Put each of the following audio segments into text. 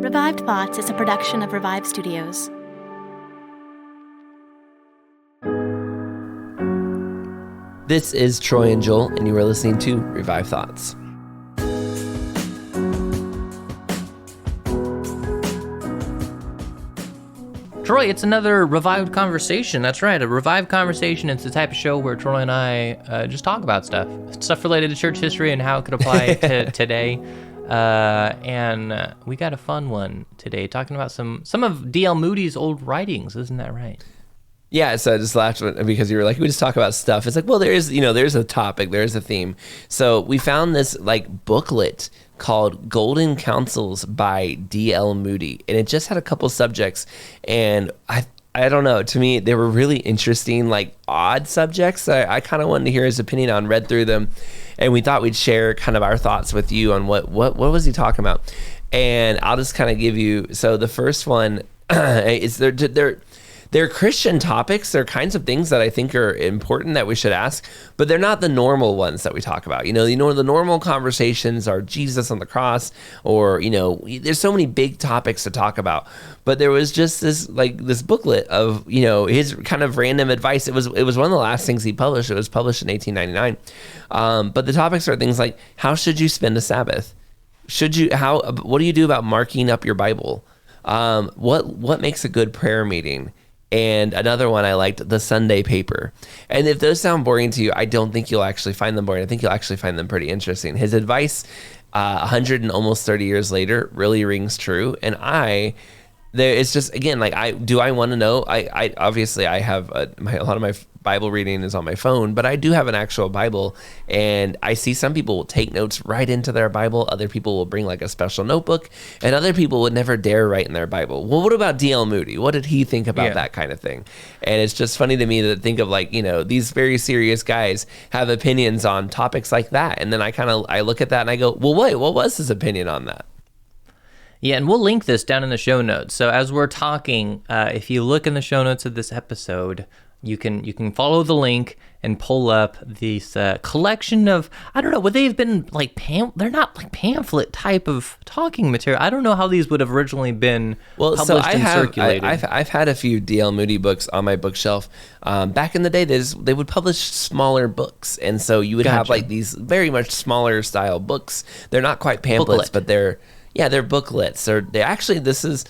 Revived Thoughts is a production of Revive Studios. This is Troy and Joel, and you are listening to Revive Thoughts. Troy, it's another revived conversation. That's right, a revived conversation. It's the type of show where Troy and I just talk about stuff related to church history and how it could apply to today. And we got a fun one today, talking about some of D.L. Moody's old writings. Isn't that right? Yeah, so I just laughed because you were like, we just talk about stuff. It's like, well, there's a topic, there's a theme. So we found this booklet called Golden Counsels by D.L. Moody, and it just had a couple subjects, and I don't know, to me they were really interesting, odd subjects. I kind of wanted to hear his opinion on, read through them, and we thought we'd share kind of our thoughts with you on what was he talking about. And I'll just kind of give you, so the first one is they're Christian topics. They're kinds of things that I think are important that we should ask, but they're not the normal ones that we talk about. The normal conversations are Jesus on the cross, or, there's so many big topics to talk about. But there was just this booklet of, his kind of random advice. It was one of the last things he published. It was published in 1899. But the topics are things like, how should you spend a Sabbath? What do you do about marking up your Bible? What makes a good prayer meeting? And another one I liked, the Sunday paper. And if those sound boring to you, I don't think you'll actually find them boring. I think you'll actually find them pretty interesting. His advice, 100 and almost 30 years later, really rings true. And it's just, again, I want to know? I obviously I have a lot of my Bible reading is on my phone, but I do have an actual Bible, and I see some people will take notes right into their Bible. Other people will bring a special notebook, and other people would never dare write in their Bible. Well, what about D.L. Moody? What did he think about that kind of thing? And it's just funny to me to think of these very serious guys have opinions on topics like that. And then I look at that and I go, well, wait, what was his opinion on that? Yeah, and we'll link this down in the show notes. So as we're talking, if you look in the show notes of this episode, you can follow the link and pull up this collection of, I don't know, would they have been they're not pamphlet type of talking material. I don't know how these would have originally been published and circulated. I've had a few D.L. Moody books on my bookshelf. Back in the day, they would publish smaller books, and so you would have these very much smaller style books. They're not quite pamphlets, but they're booklets. This is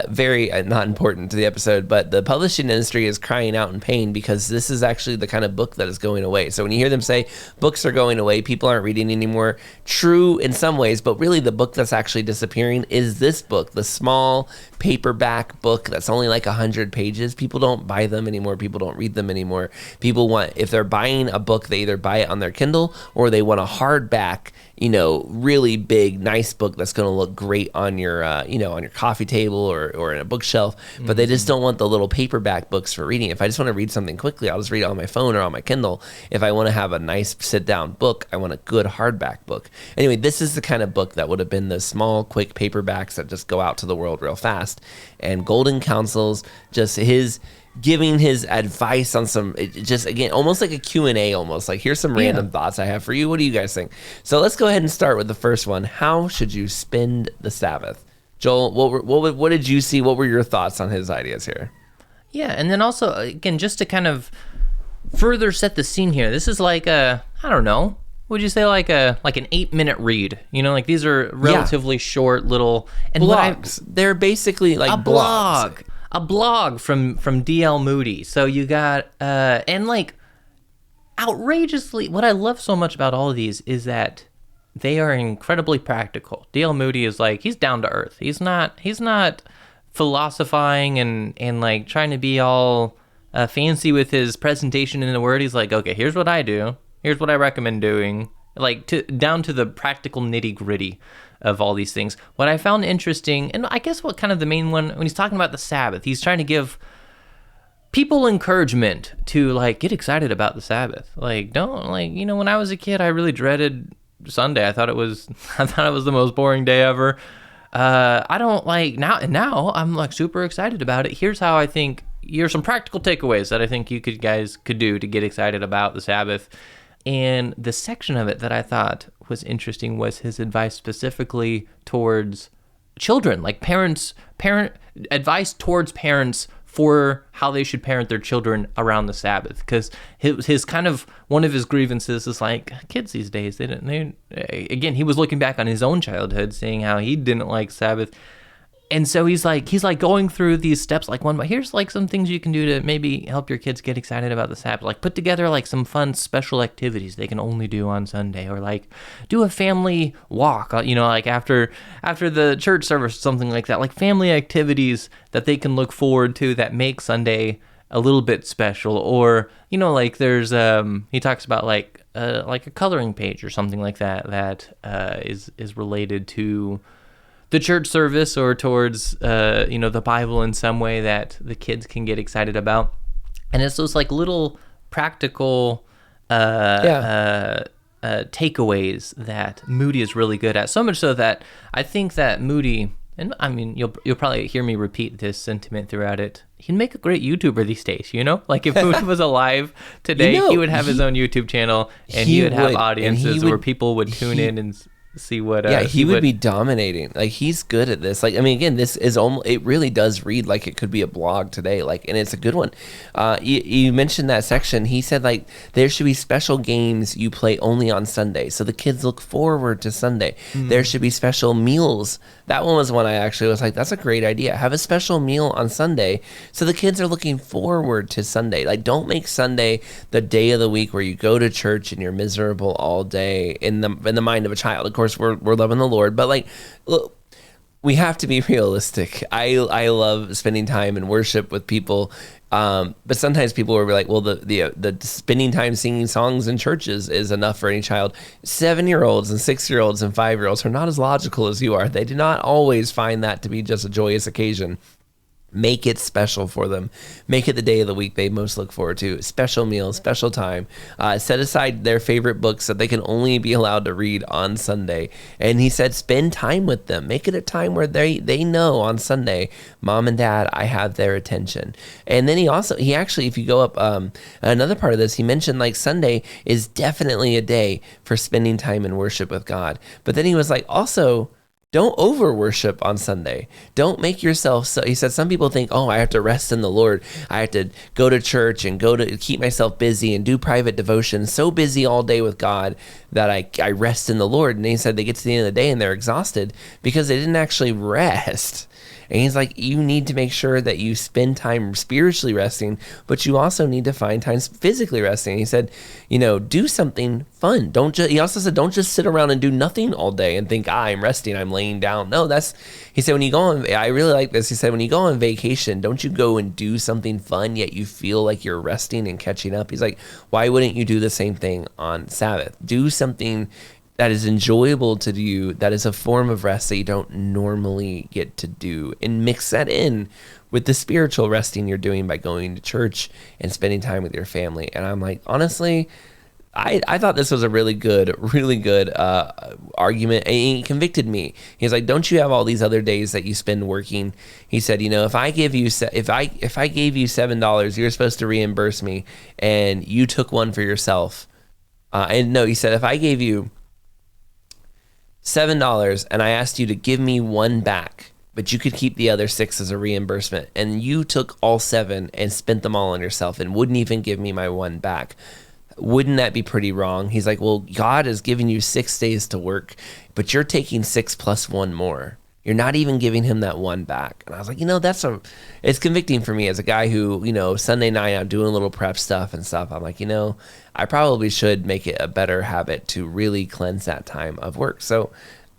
very not important to the episode, but the publishing industry is crying out in pain because this is actually the kind of book that is going away. So when you hear them say books are going away, people aren't reading anymore, true in some ways, but really the book that's actually disappearing is this book, the small paperback book that's only 100 pages. People don't buy them anymore. People don't read them anymore. If they're buying a book, they either buy it on their Kindle or they want a hardback, really big, nice book that's going to look great on your, on your coffee table or in a bookshelf, but they just don't want the little paperback books for reading. If I just want to read something quickly, I'll just read it on my phone or on my Kindle. If I want to have a nice sit-down book, I want a good hardback book. Anyway, this is the kind of book that would have been the small, quick paperbacks that just go out to the world real fast. And Golden Counsels, just his giving his advice on some, just again, almost like a Q&A, almost here's some random thoughts I have for you. What do you guys think? So let's go ahead and start with the first one. How should you spend the Sabbath? Joel, what did you see? What were your thoughts on his ideas here? Yeah, and then also, again, just to kind of further set the scene here, this is I don't know, would you say an 8-minute read? These are relatively short little... And blogs. They're basically blogs. A blog from D.L. Moody. So you got, outrageously, what I love so much about all of these is that they are incredibly practical. D.L. Moody is he's down to earth. He's not philosophing and trying to be all fancy with his presentation in the word. He's okay, here's what I do. Here's what I recommend doing. Down to the practical nitty gritty of all these things. What I found interesting, and I guess what kind of the main one, when he's talking about the Sabbath, he's trying to give people encouragement to get excited about the Sabbath. Don't when I was a kid, I really dreaded Sunday. I thought it was the most boring day ever. I don't now I'm super excited about it. Here's some practical takeaways that I think you guys could do to get excited about the Sabbath. And the section of it that I thought was interesting was his advice specifically towards children, like parent advice towards parents for how they should parent their children around the Sabbath. Because his kind of one of his grievances is like, kids these days, again, he was looking back on his own childhood, seeing how he didn't like Sabbath. And so he's like going through these steps, like one, but here's like some things you can do to maybe help your kids get excited about the Sabbath. Like put together like some fun special activities they can only do on Sunday, or like do a family walk, like after the church service, something like that, like family activities that they can look forward to that make Sunday a little bit special. Or, like there's, he talks about like a coloring page or something like that is related to the church service or towards the Bible in some way that the kids can get excited about. And it's those like little practical takeaways that Moody is really good at. So much so that I think that Moody, and I mean you'll probably hear me repeat this sentiment throughout it, he'd make a great YouTuber these days, Like if Moody was alive today, he would have his own YouTube channel, and he would have audiences where people would tune in and see what he would be dominating. Like he's good at this. Like, I mean, again, this is almost, it really does read like it could be a blog today, like, and it's a good one. You mentioned that section. He said like there should be special games you play only on Sunday, so the kids look forward to Sunday. There should be special meals. That one was one I actually was like, that's a great idea. Have a special meal on Sunday so the kids are looking forward to Sunday. Like, don't make Sunday the day of the week where you go to church and you're miserable all day in the mind of a child. Of course, we're loving the Lord, but like, look, we have to be realistic. I love spending time in worship with people, but sometimes people will be like, well, the spending time singing songs in churches is enough for any child. 7-year-olds and 6-year-olds and 5-year-olds are not as logical as you are. They do not always find that to be just a joyous occasion. Make it special for them. Make it the day of the week they most look forward to. Special meals, special time. Set aside their favorite books that they can only be allowed to read on Sunday. And he said, spend time with them. Make it a time where they know on Sunday, Mom and Dad, I have their attention. And then he actually, if you go up another part of this, he mentioned like Sunday is definitely a day for spending time in worship with God. But then he was like, also, don't over worship on Sunday. Don't make yourself so. He said some people think, oh, I have to rest in the Lord. I have to go to church and go to keep myself busy and do private devotion. So busy all day with God that I rest in the Lord. And he said they get to the end of the day and they're exhausted because they didn't actually rest. And he's like, you need to make sure that you spend time spiritually resting, but you also need to find time physically resting. He said, do something fun. He also said, don't just sit around and do nothing all day and think, I'm resting, I'm laying down. No, he said, when you go on, I really like this. He said, when you go on vacation, don't you go and do something fun, yet you feel like you're resting and catching up. He's like, why wouldn't you do the same thing on Sabbath? Do something that is enjoyable to you, that is a form of rest that you don't normally get to do, and mix that in with the spiritual resting you're doing by going to church and spending time with your family. And I'm like, honestly, I thought this was a really good argument, and he convicted me. He's like, don't you have all these other days that you spend working? He said, if I gave you $7, you're supposed to reimburse me, and you took one for yourself. And no, he said, if I gave you $7 and I asked you to give me one back, but you could keep the other 6 as a reimbursement, and you took all 7 and spent them all on yourself and wouldn't even give me my one back, wouldn't that be pretty wrong? He's like, well, God has given you 6 days to work, but you're taking 6 plus 1 more. You're not even giving him that one back. And I was like, it's convicting for me as a guy who, Sunday night I'm doing a little prep stuff and stuff. I'm like, I probably should make it a better habit to really cleanse that time of work. So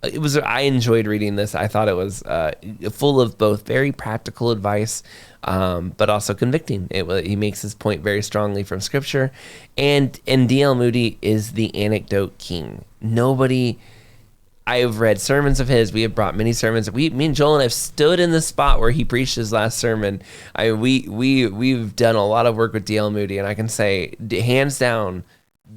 I enjoyed reading this. I thought it was full of both very practical advice, but also convicting. He makes his point very strongly from scripture. And D.L. Moody is the anecdote king. I've read sermons of his. We have brought many sermons. Me and Joel and I have stood in the spot where he preached his last sermon. We've done a lot of work with D.L. Moody, and I can say, hands down,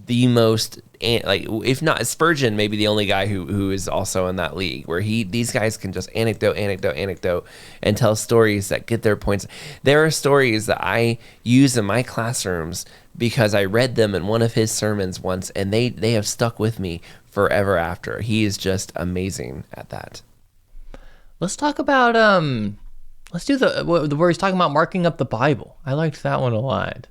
the most, if not Spurgeon, maybe the only guy who is also in that league, where these guys can just anecdote, and tell stories that get their points. There are stories that I use in my classrooms because I read them in one of his sermons once, and they have stuck with me forever after. He is just amazing at that. Let's talk about let's do the where he's talking about marking up the Bible. I liked that one a lot.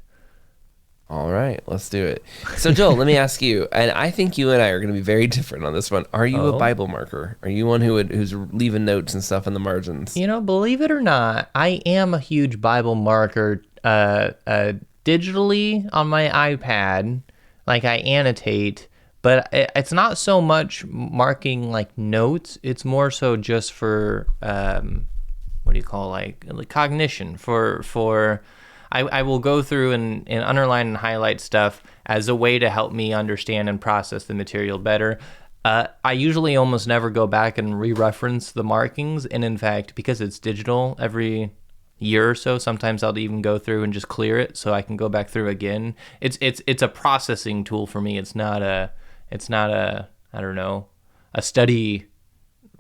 All right, let's do it. So, Joel, let me ask you, and I think you and I are going to be very different on this one. Are you a Bible marker? Are you one who's leaving notes and stuff in the margins? Believe it or not, I am a huge Bible marker digitally on my iPad. Like, I annotate, but it's not so much marking like notes. It's more so just for what do you call like cognition for I will go through and underline and highlight stuff as a way to help me understand and process the material better. I usually almost never go back and re-reference the markings, and in fact, because it's digital, every year or so, sometimes I'll even go through and just clear it so I can go back through again. It's a processing tool for me. It's not a I don't know, a study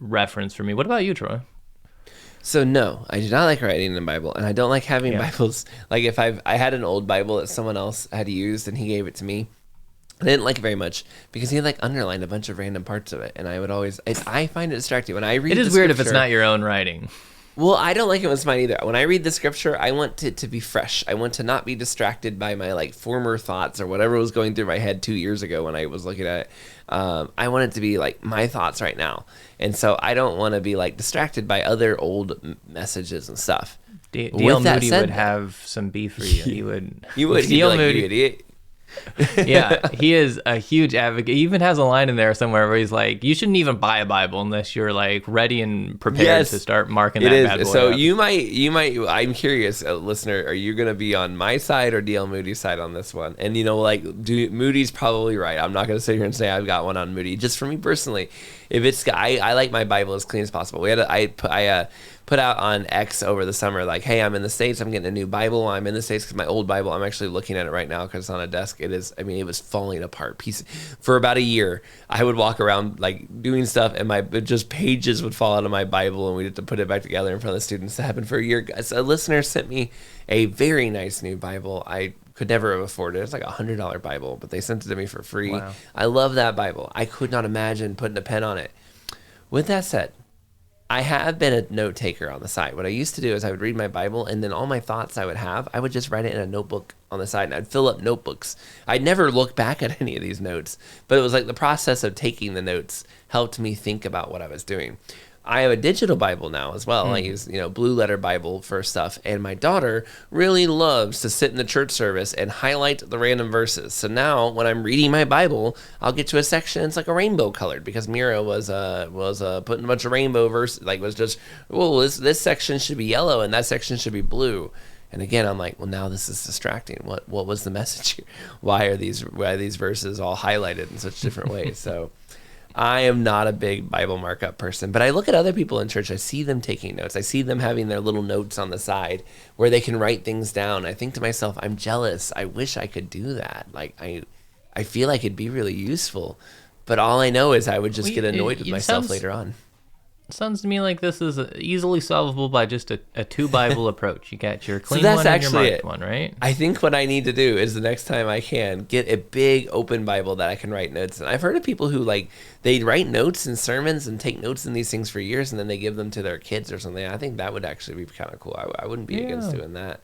reference for me. What about you, Troy? So no, I do not like writing in the Bible, and I don't like having Bibles. Like if I had an old Bible that someone else had used and he gave it to me, I didn't like it very much because he had like underlined a bunch of random parts of it, and I would always I find it distracting when I read. It is weird if it's not your own writing. Well, I don't like it when it's mine either. When I read the scripture, I want it to be fresh. I want to not be distracted by my like former thoughts or whatever was going through my head 2 years ago when I was looking at it. I want it to be like my thoughts right now. And so I don't want to be like distracted by other old messages and stuff. D.L. Moody would have some beef for you. He would. You would. D.L. Moody. You idiot. Yeah, he is a huge advocate. He even has a line in there somewhere where he's like, you shouldn't even buy a Bible unless you're like ready and prepared to start marking that bad boy so up. you might I'm curious, listener, are you going to be on my side or D.L. Moody's side on this one? And Moody's probably right. I'm not going to sit here and say I've got one on Moody. Just for me personally, if it's I like my Bible as clean as possible. I put out on X over the summer, like, hey, I'm in the States, I'm getting a new Bible. I'm in the States because my old Bible, I'm actually looking at it right now because it's on a desk. It was falling apart. For about a year, I would walk around like doing stuff and just pages would fall out of my Bible and we'd have to put it back together in front of the students. That happened for a year. A listener sent me a very nice new Bible. I could never have afforded it. It's like $100 Bible, but they sent it to me for free. Wow. I love that Bible. I could not imagine putting a pen on it. With that said, I have been a note taker on the side. What I used to do is I would read my Bible, and then all my thoughts I would just write it in a notebook on the side, and I'd fill up notebooks. I'd never look back at any of these notes, but it was like the process of taking the notes helped me think about what I was doing. I have a digital Bible now as well. I use, Blue Letter Bible for stuff. And my daughter really loves to sit in the church service and highlight the random verses. So now when I'm reading my Bible, I'll get to a section, it's like a rainbow colored because Mira was putting a bunch of rainbow verses, like was just, this section should be yellow and that section should be blue. And again, I'm like, well, now this is distracting. What was the message here? Why are these verses all highlighted in such different ways? So I am not a big Bible markup person, but I look at other people in church. I see them taking notes. I see them having their little notes on the side where they can write things down. I think to myself, I'm jealous. I wish I could do that. Like I feel like it'd be really useful, but all I know is I would just get annoyed with myself later on. Sounds to me like this is easily solvable by just a two Bible approach. You got your clean one and your marked one, right? I think what I need to do is the next time I can get a big open Bible that I can write notes in. I've heard of people who they write notes in sermons and take notes in these things for years and then they give them to their kids or something. I think that would actually be kind of cool. I wouldn't be against doing that.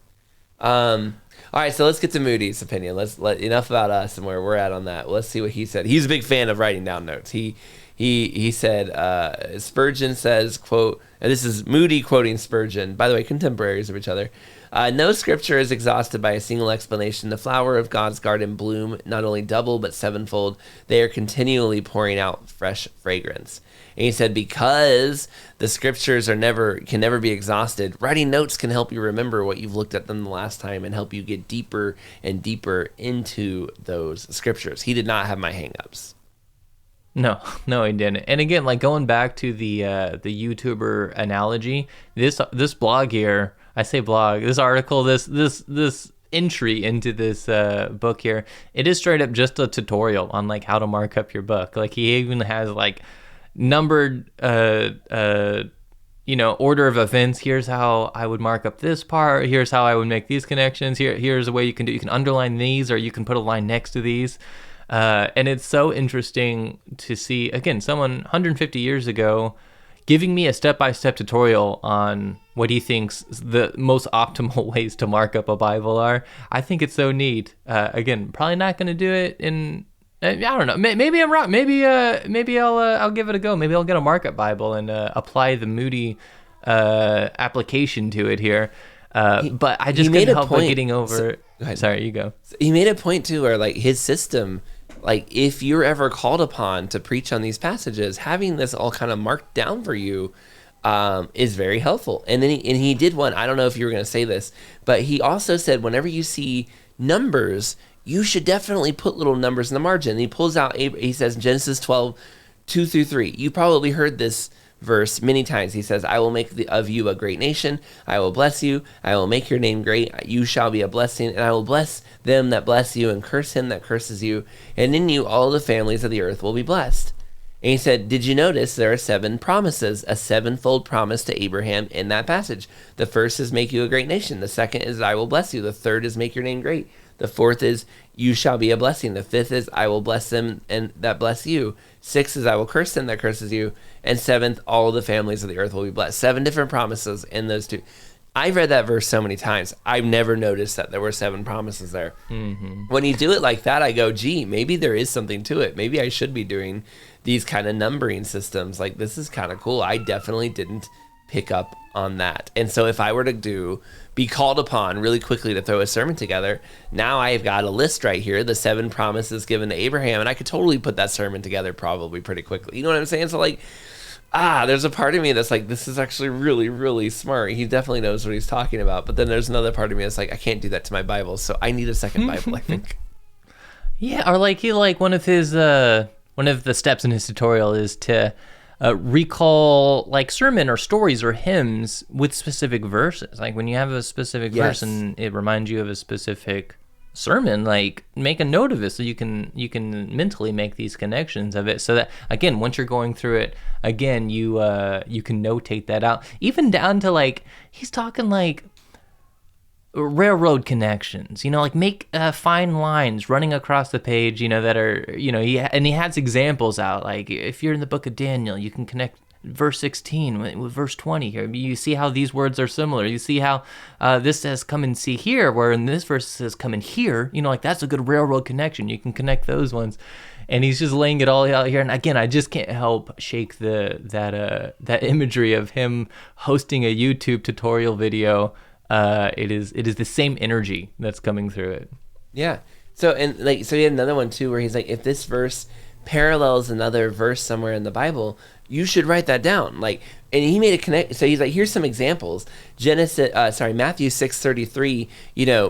All right, so let's get to Moody's opinion. Enough about us and where we're at on that. Let's see what he said. He's a big fan of writing down notes. He said, Spurgeon says, quote, and this is Moody quoting Spurgeon, by the way, contemporaries of each other. No scripture is exhausted by a single explanation. The flower of God's garden bloom not only double but sevenfold. They are continually pouring out fresh fragrance. And he said, because the scriptures can never be exhausted, writing notes can help you remember what you've looked at them the last time and help you get deeper and deeper into those scriptures. He did not have my hangups. No, he didn't. And again, like going back to the YouTuber analogy, this blog here, I say blog, this article, this entry into this book here, it is straight up just a tutorial on like how to mark up your book. Like he even has like numbered order of events. Here's how I would mark up this part. Here's how I would make these connections. Here's a way you can underline these, or you can put a line next to these. And it's so interesting to see, again, someone 150 years ago giving me a step-by-step tutorial on what he thinks the most optimal ways to mark up a Bible are. I think it's so neat. Again, probably not going to do it in. I don't know. Maybe I'm wrong. Maybe I'll give it a go. Maybe I'll get a markup Bible and apply the Moody application to it here. But I just couldn't help but getting over. Sorry, you go. He made a point too, where like his system, like if you're ever called upon to preach on these passages, having this all kind of marked down for you is very helpful. And then he did one. I don't know if you were going to say this, but he also said whenever you see numbers, you should definitely put little numbers in the margin. And he pulls out. He says Genesis 12, 2-3. You probably heard this verse many times. He says, I will make of you a great nation. I will bless you. I will make your name great. You shall be a blessing. And I will bless them that bless you and curse him that curses you. And in you all the families of the earth will be blessed. And he said, did you notice there are 7 promises, a 7-fold promise to Abraham in that passage? The first is make you a great nation. The second is I will bless you. The third is make your name great. The fourth is you shall be a blessing. The fifth is I will bless them and that bless you. 6 is I will curse them that curses you. And 7th, all the families of the earth will be blessed. 7 different promises in those 2. I've read that verse so many times. I've never noticed that there were 7 promises there. Mm-hmm. When you do it like that, I go, gee, maybe there is something to it. Maybe I should be doing these kind of numbering systems. Like, this is kind of cool. I definitely didn't pick up on that. And so if I were to be called upon really quickly to throw a sermon together, now I've got a list right here, the 7 promises given to Abraham, and I could totally put that sermon together probably pretty quickly. You know what I'm saying? So like, there's a part of me that's like, this is actually really, really smart. He definitely knows what he's talking about. But then there's another part of me that's like, I can't do that to my Bible, so I need a second Bible, I think. Yeah, or like one of the steps in his tutorial is to recall like sermon or stories or hymns with specific verses. Like when you have a specific verse and it reminds you of a specific sermon, like make a note of it so you can mentally make these connections of it, so that again, once you're going through it again, you can notate that out, even down to like he's talking like railroad connections, like make fine lines running across the page, that are, he has examples out, like if you're in the book of Daniel, you can connect verse 16 with verse 20 here. You see how these words are similar. You see how this says come and see here, where in this verse it says come and hear. Like that's a good railroad connection. You can connect those ones. And he's just laying it all out here. And again, I just can't help shake that imagery of him hosting a YouTube tutorial video. It is the same energy that's coming through it. Yeah. So he had another one too, where he's like, if this verse parallels another verse somewhere in the Bible, you should write that down. Like, and he made a connect. So he's like, here's some examples. Matthew 6:33.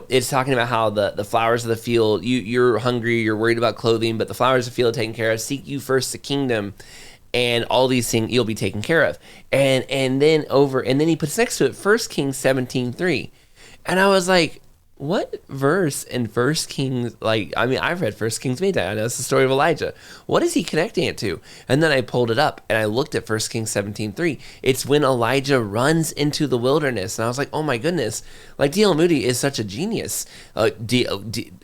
It's talking about how the flowers of the field. You're hungry. You're worried about clothing, but the flowers of the field are taken care of. Seek you first the kingdom, and all these things you'll be taken care of. And then he puts next to it 1 Kings 17:3. And I was like, what verse in 1 Kings, I've read 1 Kings many times. I know it's the story of Elijah. What is he connecting it to? And then I pulled it up and I looked at 1 Kings 17:3. It's when Elijah runs into the wilderness. And I was like, oh my goodness. Like D.L. Moody is such a genius.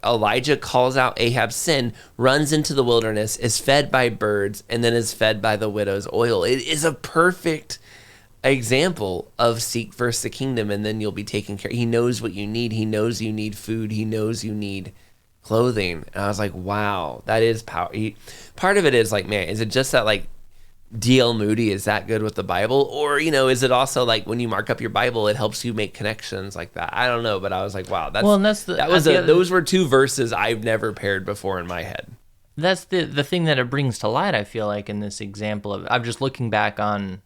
Elijah calls out Ahab's sin, runs into the wilderness, is fed by birds, and then is fed by the widow's oil. It is a perfect example of seek first the kingdom and then you'll be taken care. He knows what you need. He knows you need food. He knows you need clothing. And I was like, wow, that is power. Part of it is like, man, is it just that like D.L. Moody is that good with the Bible? Or, is it also like when you mark up your Bible, it helps you make connections like that? I don't know, but I was like, wow, those were 2 verses I've never paired before in my head. That's the thing that it brings to light, I feel like, in this example of, I'm just looking back on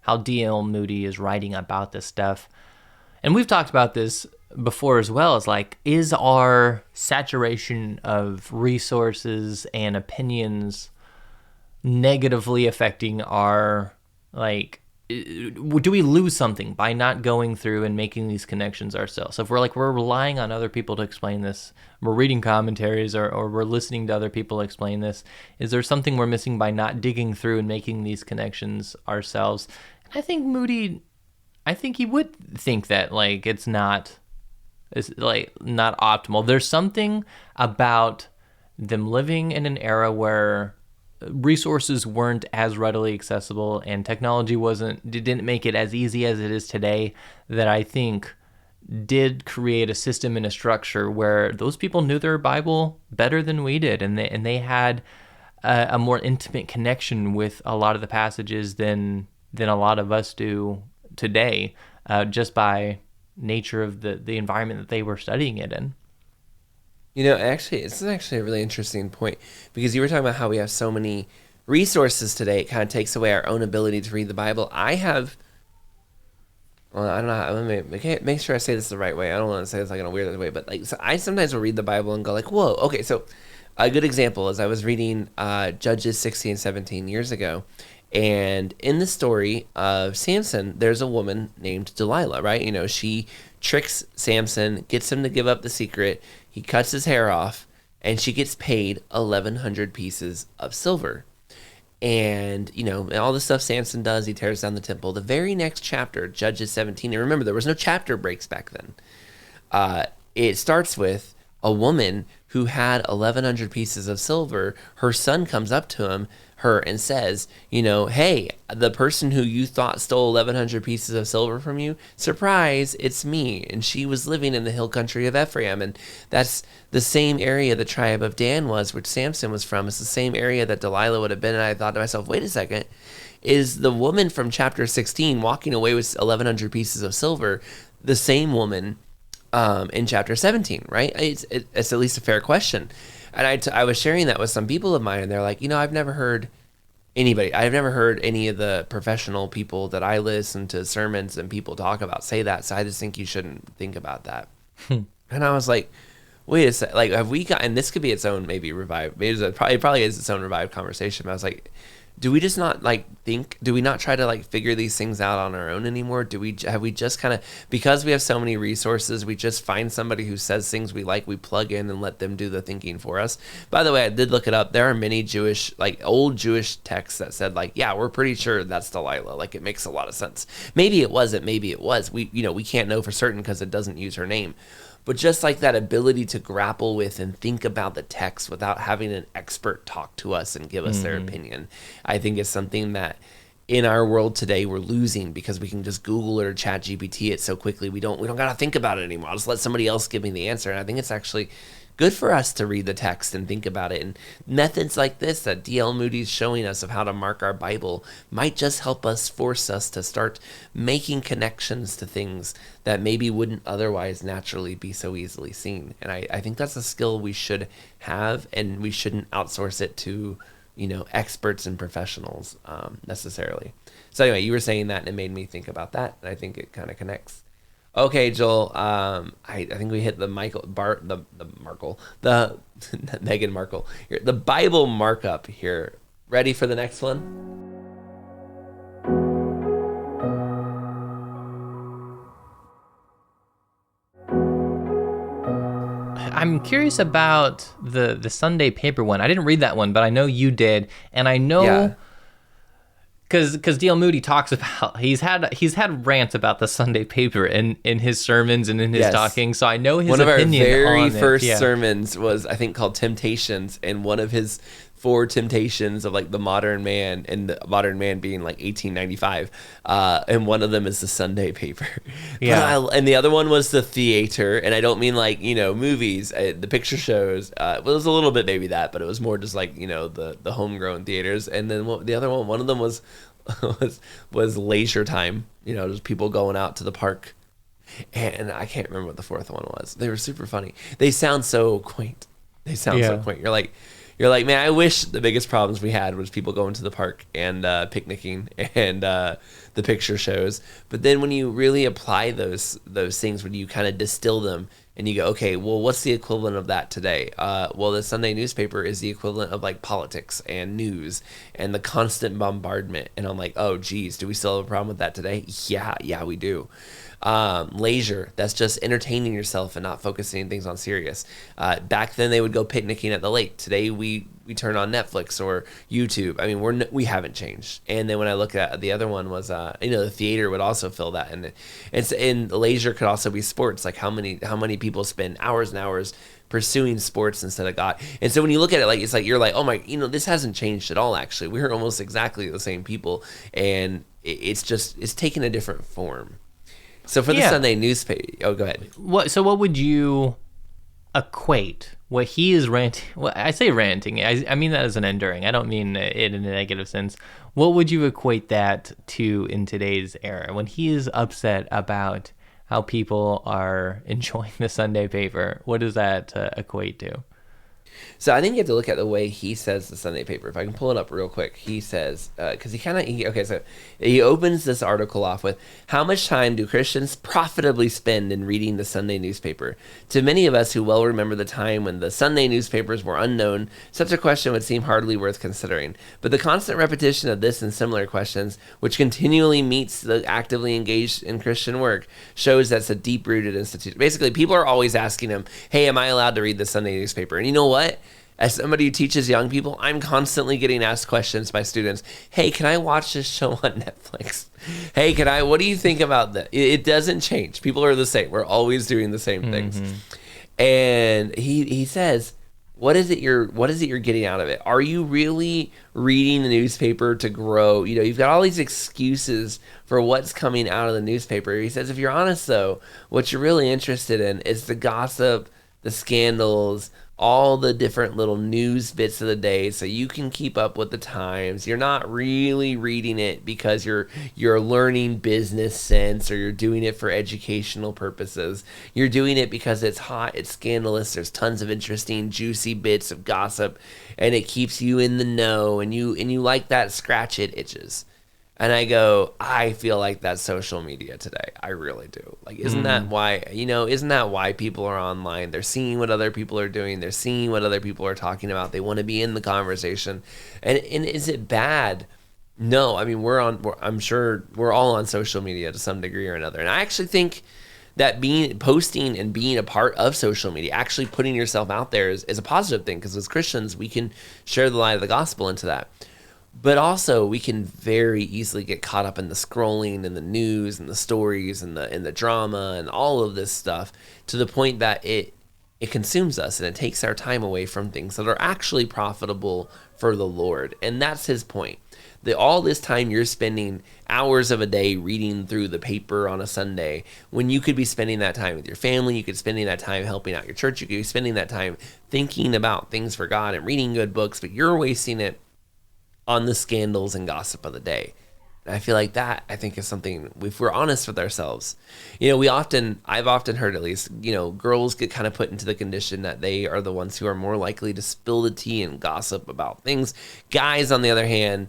how D.L. Moody is writing about this stuff. And we've talked about this before as well, is like, is our saturation of resources and opinions negatively affecting our, do we lose something by not going through and making these connections ourselves? So if we're relying on other people to explain this, we're reading commentaries or we're listening to other people explain this, is there something we're missing by not digging through and making these connections ourselves? I think Moody, he would think that it's not optimal. There's something about them living in an era where resources weren't as readily accessible and technology didn't make it as easy as it is today, that I think did create a system and a structure where those people knew their Bible better than we did, and they had a more intimate connection with a lot of the passages than a lot of us do today, just by nature of the environment that they were studying it in. Actually, this is actually a really interesting point, because you were talking about how we have so many resources today. It kind of takes away our own ability to read the Bible. I don't know. Let me make sure I say this the right way. I don't want to say this like in a weird way, but so I sometimes will read the Bible and go like, whoa, okay. So a good example is I was reading Judges 16 and 17 years ago. And in the story of Samson, there's a woman named Delilah, right? She tricks Samson, gets him to give up the secret. He cuts his hair off, and she gets paid 1,100 pieces of silver. And, all the stuff Samson does, he tears down the temple. The very next chapter, Judges 17, and remember, there was no chapter breaks back then. It starts with a woman who had 1,100 pieces of silver. Her son comes up to her and says, hey, the person who you thought stole 1,100 pieces of silver from you, surprise, it's me. And she was living in the hill country of Ephraim. And that's the same area the tribe of Dan was, which Samson was from. It's the same area that Delilah would have been. And I thought to myself, wait a second, is the woman from chapter 16 walking away with 1,100 pieces of silver the same woman in chapter 17, right? It's at least a fair question. And I was sharing that with some people of mine, and they're like, I've never heard any of the professional people that I listen to sermons and people talk about say that, so I just think you shouldn't think about that. And I was like, wait a sec, like, have we got, and this could be its own maybe revived, it probably is its own revived conversation, but I was like, do we just not do we not try to figure these things out on our own anymore? Have we just kind of, because we have so many resources, we just find somebody who says things we like, we plug in and let them do the thinking for us? By the way, I did look it up. There are many old Jewish texts that said yeah, we're pretty sure that's Delilah. It makes a lot of sense. Maybe it wasn't, maybe it was. We can't know for certain because it doesn't use her name. But just that ability to grapple with and think about the text without having an expert talk to us and give us their opinion, I think is something that in our world today we're losing, because we can just Google it or chat GPT it so quickly. We don't got to think about it anymore. I'll just let somebody else give me the answer. And I think it's actually good for us to read the text and think about it. And methods like this that D.L. Moody's showing us of how to mark our Bible might just help us, force us to start making connections to things that maybe wouldn't otherwise naturally be so easily seen. And I think that's a skill we should have, and we shouldn't outsource it to, experts and professionals necessarily. So anyway, you were saying that, and it made me think about that, and I think it kind of connects. Okay, Joel. I think we hit the Meghan Markle, the Bible markup here. Ready for the next one? I'm curious about the Sunday paper one. I didn't read that one, but I know you did, and I know. Yeah. Because D.L. Moody talks about he's had rants about the Sunday paper in his sermons and in his talking, so I know his opinion on it. One of our very first sermons was, I think, called Temptations, and one of his 4 temptations of the modern man, and the modern man being 1895, and one of them is the Sunday paper. Yeah, and the other one was the theater, and I don't mean movies, the picture shows. It was a little bit maybe that, but it was more just the homegrown theaters. And then the other one of them was leisure time. Just people going out to the park, and I can't remember what the fourth one was. They were super funny. They sound so quaint. So quaint. You're like, man, I wish the biggest problems we had was people going to the park and picnicking and the picture shows. But then when you really apply those things, when you kind of distill them and you go, okay, well, what's the equivalent of that today? Well, the Sunday newspaper is the equivalent of politics and news and the constant bombardment. And I'm like, oh, geez, do we still have a problem with that today? Yeah, we do. Leisure, that's just entertaining yourself and not focusing things on serious. Back then they would go picnicking at the lake. Today we turn on Netflix or YouTube. I mean, we haven't changed. And then when I look at the other one was the theater would also fill that, and leisure could also be sports. How many people spend hours and hours pursuing sports instead of God. And so when you look at it, like, it's like, you're like, oh my, this hasn't changed at all, actually. We're almost exactly the same people. And it's taken a different form. So for the Sunday newspaper, go ahead. What would you equate what he is ranting? Well, I say ranting. I mean that as an enduring. I don't mean it in a negative sense. What would you equate that to in today's era when he is upset about how people are enjoying the Sunday paper? What does that equate to? So I think you have to look at the way he says the Sunday paper. If I can pull it up real quick, he says, because so he opens this article off with, how much time do Christians profitably spend in reading the Sunday newspaper? To many of us who well remember the time when the Sunday newspapers were unknown, such a question would seem hardly worth considering. But the constant repetition of this and similar questions, which continually meets the actively engaged in Christian work, shows that's a deep-rooted institution. Basically, people are always asking him, hey, am I allowed to read the Sunday newspaper? And you know what? As somebody who teaches young people, I'm constantly getting asked questions by students. Hey, can I watch this show on Netflix? Hey, what do you think about that? It doesn't change. People are the same. We're always doing the same things. And he says, what is it you're getting out of it? Are you really reading the newspaper to grow? You've got all these excuses for what's coming out of the newspaper. He says, if you're honest though, what you're really interested in is the gossip, the scandals, all the different little news bits of the day, so you can keep up with the times. You're not really reading it because you're learning business sense, or you're doing it for educational purposes. You're doing it because it's hot, it's scandalous, there's tons of interesting, juicy bits of gossip, and it keeps you in the know, and you like that scratch it itches. And I go, I feel like that's social media today. I really do. Like, isn't that why people are online? They're seeing what other people are doing. They're seeing what other people are talking about. They want to be in the conversation. And is it bad? No. I mean, I'm sure we're all on social media to some degree or another. And I actually think that posting and being a part of social media, actually putting yourself out there is a positive thing, because as Christians, we can share the light of the gospel into that. But also, we can very easily get caught up in the scrolling and the news and the stories and the drama and all of this stuff, to the point that it consumes us, and it takes our time away from things that are actually profitable for the Lord. And that's his point. That all this time you're spending hours of a day reading through the paper on a Sunday, when you could be spending that time with your family, you could be spending that time helping out your church, you could be spending that time thinking about things for God and reading good books, but you're wasting it on the scandals and gossip of the day. And I feel like that, I think, is something, if we're honest with ourselves, I've often heard, at least, girls get kind of put into the condition that they are the ones who are more likely to spill the tea and gossip about things. Guys, on the other hand,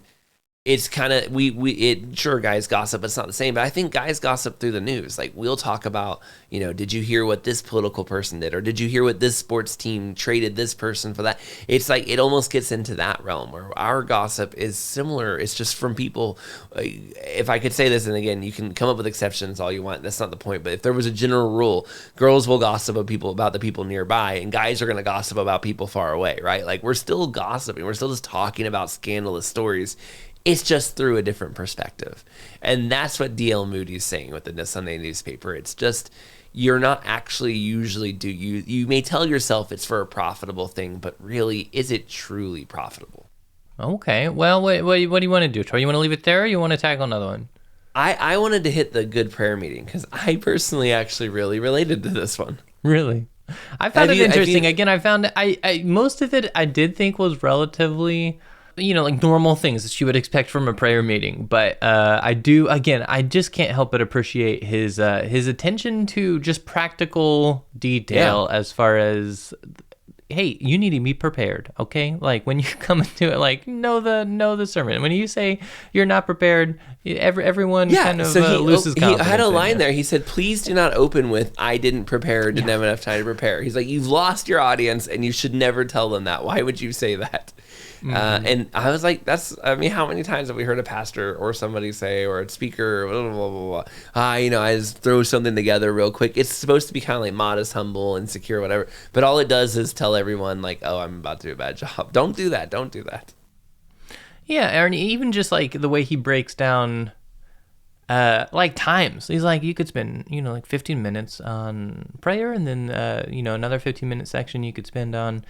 it's kind of, sure, guys gossip, but it's not the same. But I think guys gossip through the news. Like, we'll talk about, did you hear what this political person did? Or did you hear what this sports team traded this person for that? It's like, it almost gets into that realm where our gossip is similar. It's just from people, if I could say this, and again, you can come up with exceptions all you want. That's not the point. But if there was a general rule, girls will gossip about the people nearby, and guys are going to gossip about people far away, right? Like, we're still gossiping. We're still just talking about scandalous stories. It's just through a different perspective. And that's what D.L. Moody's saying with the Sunday newspaper. It's just, you're not actually usually you may tell yourself it's for a profitable thing, but really, is it truly profitable? Okay. Well, what do you want to do, Troy? You want to leave it there, or you want to tackle another one? I wanted to hit the good prayer meeting, because I personally actually really related to this one. Really? I found it interesting. Again, I found I most of it I did think was relatively, like normal things that you would expect from a prayer meeting. But I just can't help but appreciate his attention to just practical detail, as far as, hey, you need to be prepared, okay? Like, when you come into it, like, know the sermon. When you say you're not prepared, everyone kind of loses confidence. He had a line there. He said, please do not open with, I didn't prepare, didn't have enough time to prepare. He's like, you've lost your audience, and you should never tell them that. Why would you say that? And I was like, how many times have we heard a pastor or somebody say, or a speaker, blah, blah, blah, blah, blah. I just throw something together real quick. It's supposed to be kind of like modest, humble, insecure, whatever. But all it does is tell everyone, like, oh, I'm about to do a bad job. Don't do that. Don't do that. Yeah, Aaron, even just like the way he breaks down like times. He's like, you could spend, like 15 minutes on prayer, and then, another 15-minute section you could spend on,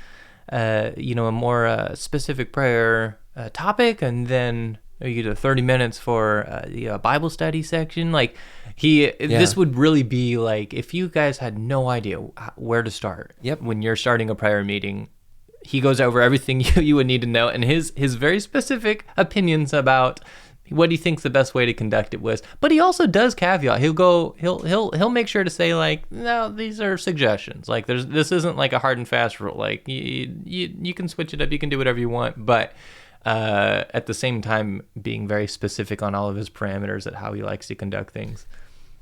a more specific prayer topic, and then you do 30 minutes for the Bible study section. Like this would really be like if you guys had no idea where to start. Yep. When you're starting a prayer meeting, he goes over everything you would need to know, and his very specific opinions about what he thinks the best way to conduct it was. But he also does caveat. He'll make sure to say, like, no, these are suggestions. Like this isn't like a hard and fast rule. Like you can switch it up, you can do whatever you want, but at the same time being very specific on all of his parameters at how he likes to conduct things.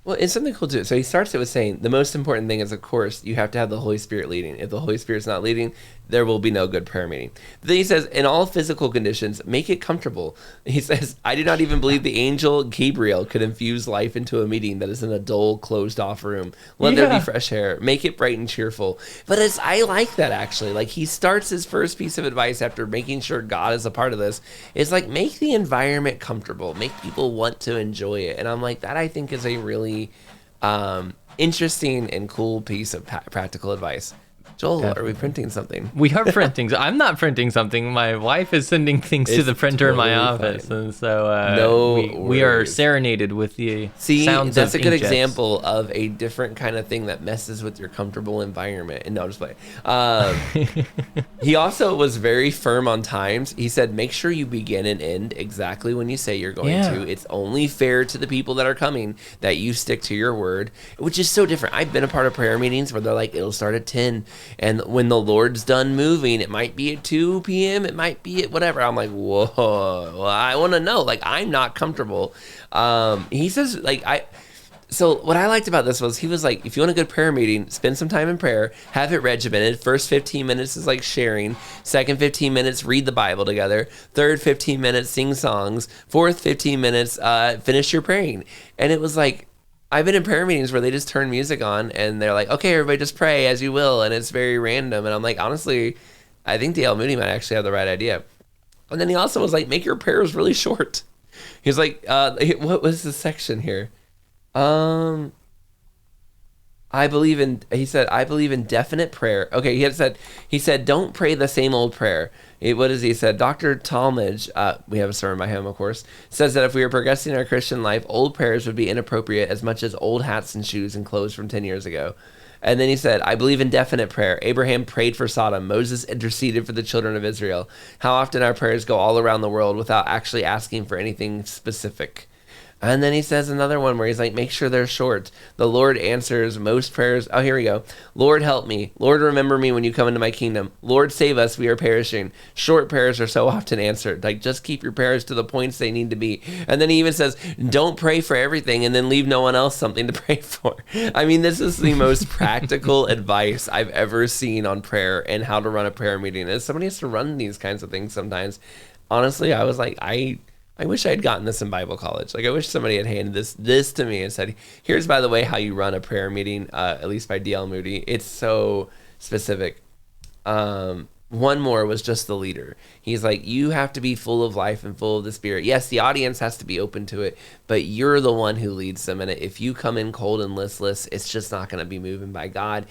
Well, it's something cool too. So he starts it with saying the most important thing is, of course, you have to have the Holy Spirit leading. If the Holy Spirit's not leading, there will be no good prayer meeting. Then he says, in all physical conditions, make it comfortable. He says, I do not even believe the angel Gabriel could infuse life into a meeting that is in a dull, closed-off room. Let there be fresh air. Make it bright and cheerful. But I like that, actually. Like, he starts his first piece of advice after making sure God is a part of this. Is like, make the environment comfortable. Make people want to enjoy it. And I'm like, that I think is a really interesting and cool piece of practical advice. Joel, Definitely. Are we printing something? We are printing. I'm not printing something. My wife is sending things to the printer in my office, fine. and so we are worries. serenaded with the See, sounds that's of a good inkjets. example of a different kind of thing that messes with your comfortable environment. And no, just play. He also was very firm on times. He said, make sure you begin and end exactly when you say you're going to. It's only fair to the people that are coming that you stick to your word, which is so different. I've been a part of prayer meetings where they're like, it'll start at 10. And when the Lord's done moving, it might be at 2 p.m. It might be at whatever. I'm like, whoa, well, I want to know. Like, I'm not comfortable. He says, like, So what I liked about this was he was like, if you want a good prayer meeting, spend some time in prayer, have it regimented. First 15 minutes is like sharing. Second 15 minutes, read the Bible together. Third 15 minutes, sing songs. Fourth 15 minutes, finish your praying. And it was like, I've been in prayer meetings where they just turn music on and they're like, okay, everybody just pray as you will. And it's very random. And I'm like, honestly, I think D.L. Moody might actually have the right idea. And then he also was like, make your prayers really short. He was like, what was the section here? I believe in definite prayer. Okay, he said, don't pray the same old prayer. What is he said? Dr. Talmage, we have a sermon by him, of course, says that if we are progressing in our Christian life, old prayers would be inappropriate as much as old hats and shoes and clothes from 10 years ago. And then he said, I believe in definite prayer. Abraham prayed for Sodom. Moses interceded for the children of Israel. How often our prayers go all around the world without actually asking for anything specific. And then he says another one where he's like, make sure they're short. The Lord answers most prayers. Oh, here we go. Lord, help me. Lord, remember me when you come into my kingdom. Lord, save us. We are perishing. Short prayers are so often answered. Like, just keep your prayers to the points they need to be. And then he even says, don't pray for everything and then leave no one else something to pray for. I mean, this is the most practical advice I've ever seen on prayer and how to run a prayer meeting. As somebody has to run these kinds of things sometimes, honestly, I was like, I wish I had gotten this in Bible college. Like, I wish somebody had handed this to me and said, here's, by the way, how you run a prayer meeting, at least by D.L. Moody. It's so specific. One more was just the leader. He's like, you have to be full of life and full of the Spirit. Yes, the audience has to be open to it, but you're the one who leads them in it. If you come in cold and listless, it's just not going to be moving by God.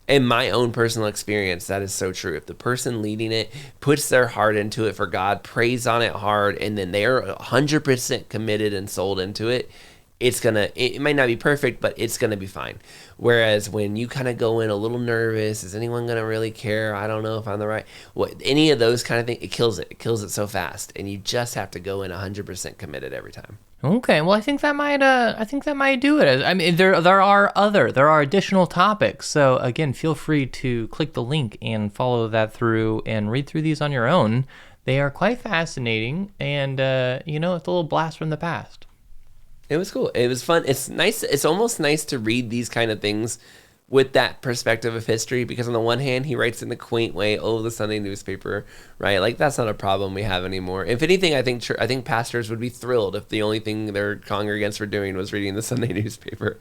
In my own personal experience, that is so true. If the person leading it puts their heart into it for God, prays on it hard, and then they're 100% committed and sold into it, it might not be perfect, but it's going to be fine. Whereas when you kind of go in a little nervous, is anyone going to really care? I don't know if I'm the right, any of those kind of things, it kills it so fast. And you just have to go in 100% committed every time. Okay, well, I think that might do it. I mean, there are additional topics. So again, feel free to click the link and follow that through and read through these on your own. They are quite fascinating, and it's a little blast from the past. It was cool. It was fun. It's nice. It's almost nice to read these kind of things with that perspective of history, because on the one hand, he writes in the quaint way, the Sunday newspaper, right? Like, that's not a problem we have anymore. If anything, I think pastors would be thrilled if the only thing their congregants were doing was reading the Sunday newspaper.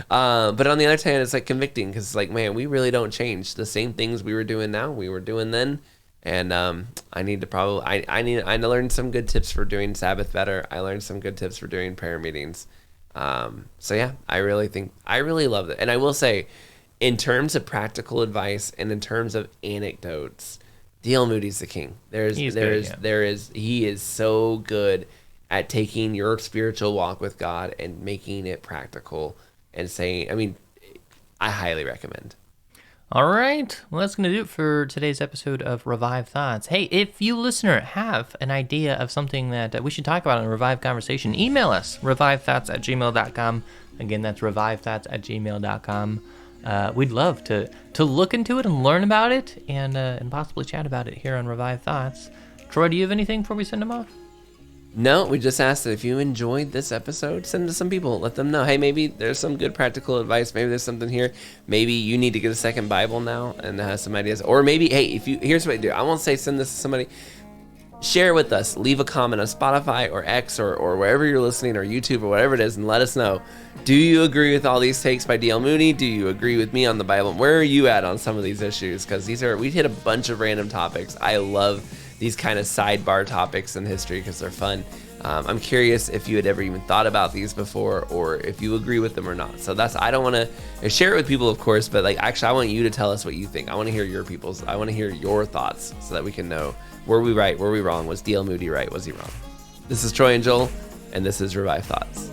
But on the other hand, it's like convicting, because it's like, man, we really don't change. The same things we were doing now, we were doing then, And I need to probably I learned some good tips for doing Sabbath better. I learned some good tips for doing prayer meetings. So yeah, I really love it. And I will say, in terms of practical advice and in terms of anecdotes, D.L. Moody's the king. He is so good at taking your spiritual walk with God and making it practical and saying, I mean, I highly recommend. All right. Well, that's going to do it for today's episode of Revive Thoughts. Hey, if you, listener, have an idea of something that we should talk about in a Revive conversation, email us, revivethoughts@gmail.com. Again, that's revivethoughts@gmail.com. We'd love to look into it and learn about it and possibly chat about it here on Revive Thoughts. Troy, do you have anything before we send them off? No, we just asked that if you enjoyed this episode, send it to some people. Let them know, hey, maybe there's some good practical advice. Maybe there's something here. Maybe you need to get a second Bible now and have some ideas. Or maybe, hey, here's what I do. I won't say send this to somebody. Share with us. Leave a comment on Spotify or X or wherever you're listening, or YouTube or whatever it is, and let us know. Do you agree with all these takes by D.L. Moody? Do you agree with me on the Bible? Where are you at on some of these issues? Because we hit a bunch of random topics. I love these kind of sidebar topics in history because they're fun. I'm curious if you had ever even thought about these before, or if you agree with them or not. So I don't want to share it with people, of course, but actually I want you to tell us what you think. I want to hear I want to hear your thoughts so that we can know, were we right? Were we wrong? Was D.L. Moody right? Was he wrong? This is Troy and Joel, and this is Revive Thoughts.